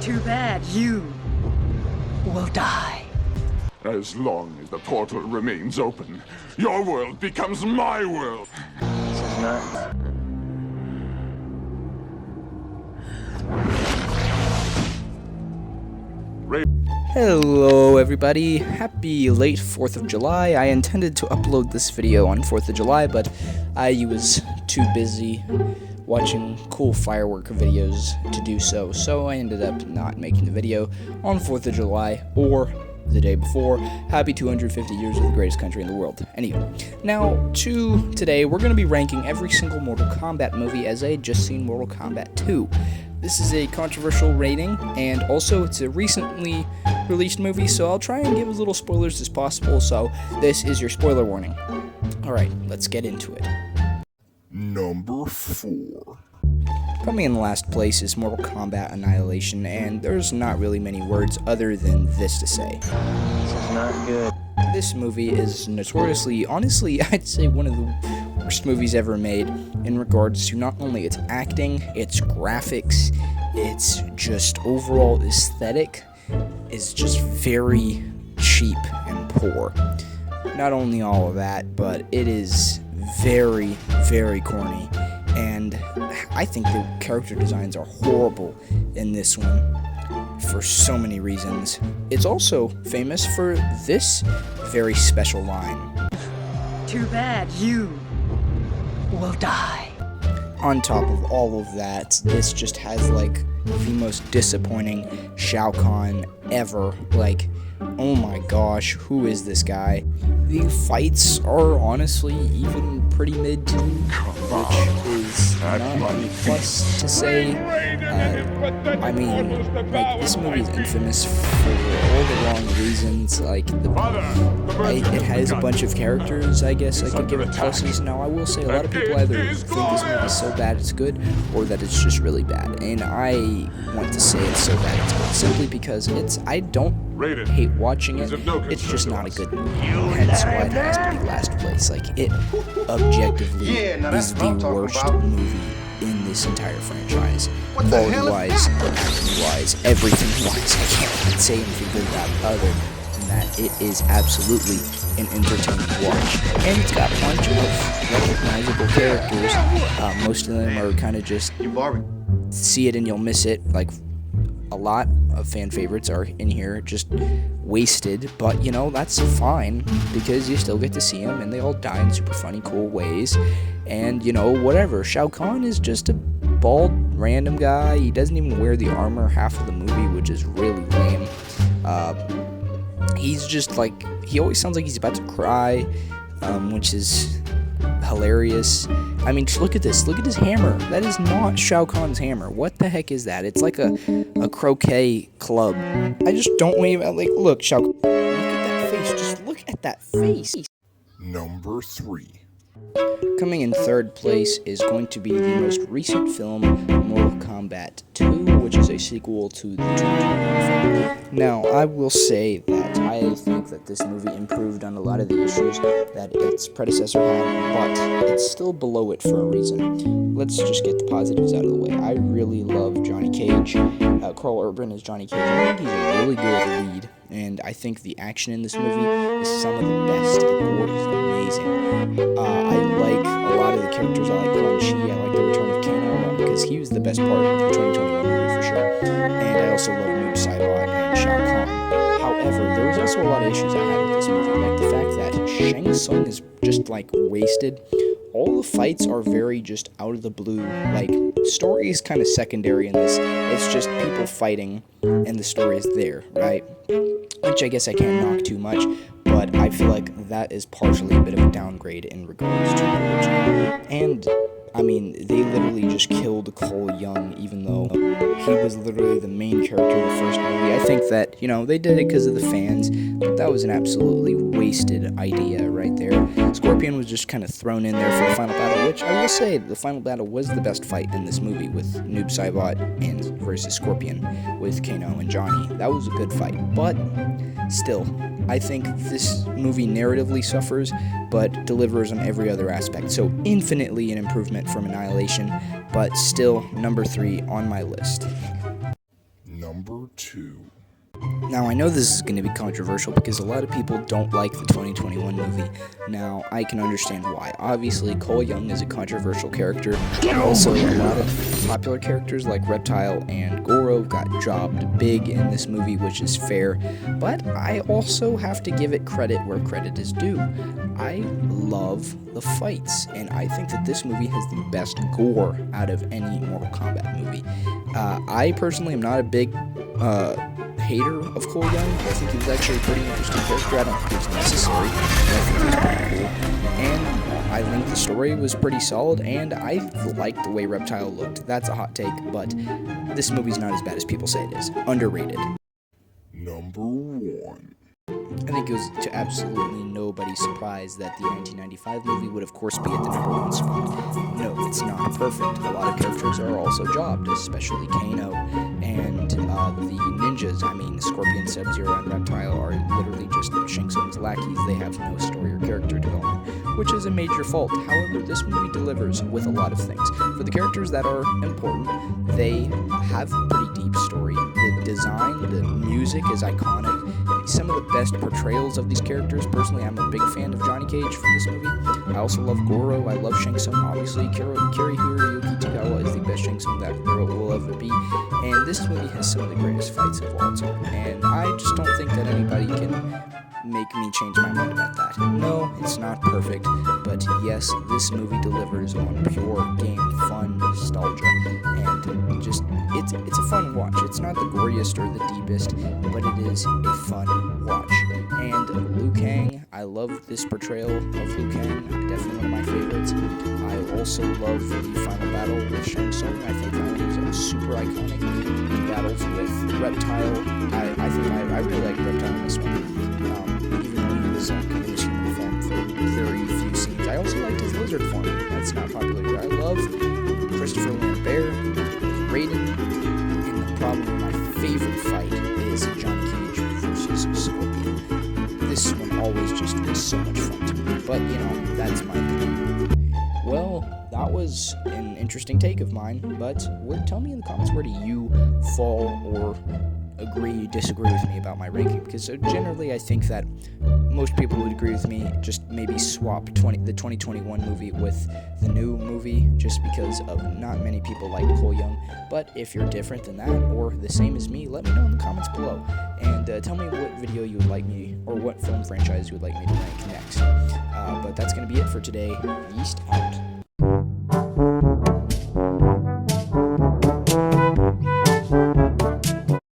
Too bad you will die. As long as the portal remains open, your world becomes my world. This is not... Hello everybody, happy late 4th of July. I intended to upload this video on 4th of July, but I was too busy watching cool firework videos to do so, so I ended up not making the video on 4th of July, or the day before. Happy 250 years of the greatest country in the world. Anyway, now to today, we're going to be ranking every single Mortal Kombat movie as I had just seen Mortal Kombat 2. This is a controversial rating, and also it's a recently released movie, so I'll try and give as little spoilers as possible, so this is your spoiler warning. Alright, let's get into it. Number 4. Coming in last place is Mortal Kombat Annihilation, and there's not really many words other than this to say. This is not good. This movie is notoriously, honestly, I'd say one of the worst movies ever made in regards to not only its acting, its graphics, its just overall aesthetic is just very cheap and poor. Not only all of that, but it is very, very corny, and I think the character designs are horrible in this one for so many reasons. It's also famous for this very special line. Too bad you will die. On top of all of that, this just has like the most disappointing Shao Kahn ever. Like, oh my gosh, who is this guy? The fights are honestly even pretty mid too, which is not a plus to say. I mean, like, this movie is infamous for all the wrong reasons. Like, it has a bunch of characters, I guess I could give it pluses. Now, I will say a lot of people either think this movie is so bad it's good, or that it's just really bad. And I want to say it's so bad it's good, simply because I don't hate watching it, it's just not a good movie. Hence why it has to be last place. Like, it objectively is the worst movie in this entire franchise. Quality-wise, wise, everything-wise. I can't even say anything good about it other than that it is absolutely an entertaining watch. And it's got a bunch of recognizable characters. Most of them are kind of just see it and you'll miss it. Like, a lot of fan favorites are in here just wasted, but you know, that's fine because you still get to see them and they all die in super funny, cool ways. And you know, whatever. Shao Kahn is just a bald, random guy. He doesn't even wear the armor half of the movie, which is really lame. He's just like, he always sounds like he's about to cry, which is hilarious. I mean, just look at this. Look at his hammer. That is not Shao Kahn's hammer. What the heck is that? It's like a croquet club. I just don't even, like, look, Shao Kahn. Look at that face. Just look at that face. Number 3. Coming in third place is going to be the most recent film, Mortal Kombat 2, which is a sequel to the 2021 film. Now, I will say that I think that this movie improved on a lot of the issues that its predecessor had, but it's still below it for a reason. Let's just get the positives out of the way. I really love Johnny Cage. Carl Urban as Johnny Cage. I think he's a really good lead, and I think the action in this movie is some of the best. The gore is amazing. I like a lot of the characters. I like Quan Chi. I like the return of Kano because he was the best part of the 2021 movie for sure. And I also love Noob Saibot and Shao Kahn. However, there was also a lot of issues I had with this movie, like the fact that Shang Tsung is just like wasted. All the fights are very just out of the blue. Like, story is kind of secondary in this. It's just people fighting, and the story is there, right? Which I guess I can't knock too much, but I feel like that is partially a bit of a downgrade in regards to the original. And, I mean, they literally just killed Cole Young, even though he was literally the main character of the first movie. I think that, you know, they did it because of the fans, but that was an absolutely wasted idea right there. Scorpion was just kind of thrown in there for the final battle, which I will say, the final battle was the best fight in this movie with Noob Saibot and versus Scorpion with Kano and Johnny. That was a good fight, but still, I think this movie narratively suffers, but delivers on every other aspect. So infinitely an improvement from Annihilation, but still number 3 on my list. Number Number 2. Now, I know this is going to be controversial because a lot of people don't like the 2021 movie. Now, I can understand why. Obviously, Cole Young is a controversial character. Also, a lot of popular characters like Reptile and Goro got jobbed big in this movie, which is fair. But I also have to give it credit where credit is due. I love the fights, and I think that this movie has the best gore out of any Mortal Kombat movie. I personally am not a big hater of Cole Young. I think he was actually a pretty interesting character. I don't think it was necessary, but I think he was pretty cool. And I think the story was pretty solid, and I liked the way Reptile looked. That's a hot take, but this movie's not as bad as people say it is. Underrated. Number 1. I think it was to absolutely nobody's surprise that the 1995 movie would, of course, be at the number 1 spot. No, it's not perfect. A lot of characters are also jobbed, especially Kano and the ninjas. I mean, Scorpion, Sub-Zero, and Reptile are literally just Shang Tsung's lackeys. They have no story or character development, which is a major fault. However, this movie delivers with a lot of things. For the characters that are important, they have a pretty deep story. The design, the music is iconic. Some of the best portrayals of these characters. Personally, I'm a big fan of Johnny Cage from this movie. I also love Goro. I love Shang Tsung. Obviously, Kirihiro Yukitagawa is the best Shang Tsung that there will ever be. And this movie has some of the greatest fights of all time. And I just don't think that anybody can make me change my mind about that. No, it's not perfect, but yes, this movie delivers on pure game fun nostalgia, and just it's a fun watch. It's not the goriest or the deepest, but it is a fun watch. And Liu Kang, I love this portrayal of Liu Kang, definitely one of my favorites. I also love the final battle with Shang Tsung. I think that was super iconic. The battles with Reptile, I really like Reptile in this one. Even though he was in his human form for very few scenes. I also liked his lizard form. That's not popular here. I love Christopher Lambert, Raiden, and the problem with my favorite fight is Johnny Cage versus Scorpion. This one always just was so much fun to me, but that's my opinion. Well, that was an interesting take of mine, but tell me in the comments, where do you fall or disagree with me about my ranking? Because generally I think that most people would agree with me, just maybe swap the 2021 movie with the new movie, just because of not many people like Cole Young. But if you're different than that, or the same as me, let me know in the comments below, and tell me what video you would like me, or what film franchise you would like me to rank next. But that's going to be it for today. Yeast out.